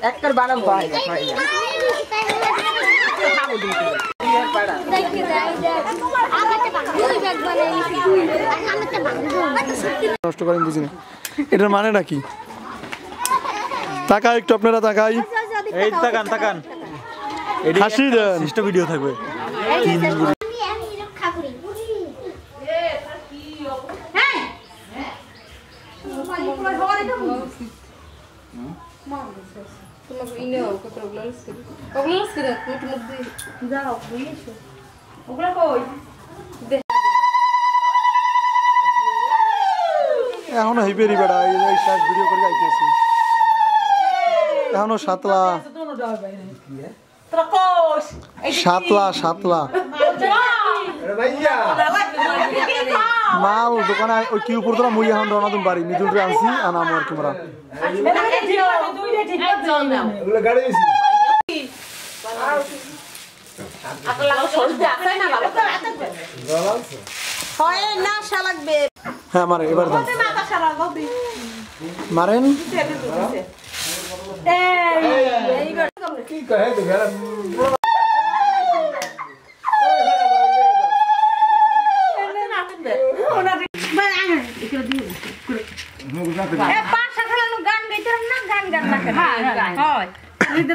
একবার বানাম ভাই নষ্ট করেন বুঝি না এটার মানেটা কি তাকাই একটু আপনারা তাকাই এই তাকান তাকান হাসি দেন ইনস্টা ভিডিও থাকবে এখনো হিপেরি বেড়া এই ভিডিও করে আইতেছি এখনো সাতলা মাল দোকানে ওই কি উপর তোরা মুই এখন রওনা তুমি বাড়ি মিদুল রে আনছি আনাম আর ক্যামেরা হ্যাঁ মারে এবার মারেন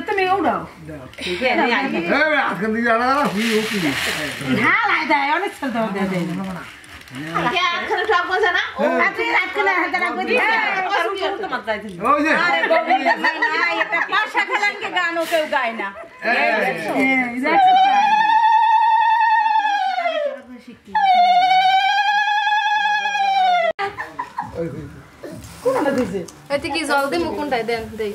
তুমি উড়াও অনেক গান ও কেউ গায় না কি জল দে মুকুনটাই দেন দেই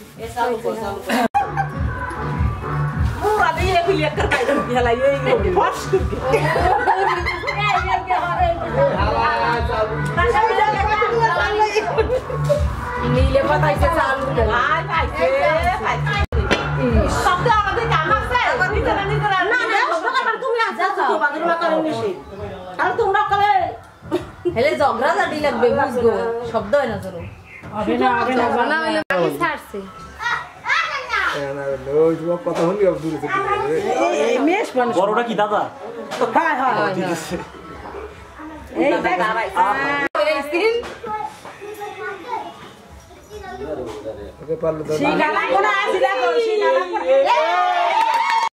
নীলে পাতাইছে চালু শব্দ আমাদের কাম আছে তুমি আর তোমরা কলে হেলে ঝগড়া জাডি লাগবে বুঝগো শব্দ হয় না জোর হবে না ছাড়ছে বড়টা কি দাদা ঠিক আছে এই সিন ওকে পারলো শিকালা কোনা আসিলা গো শিকালা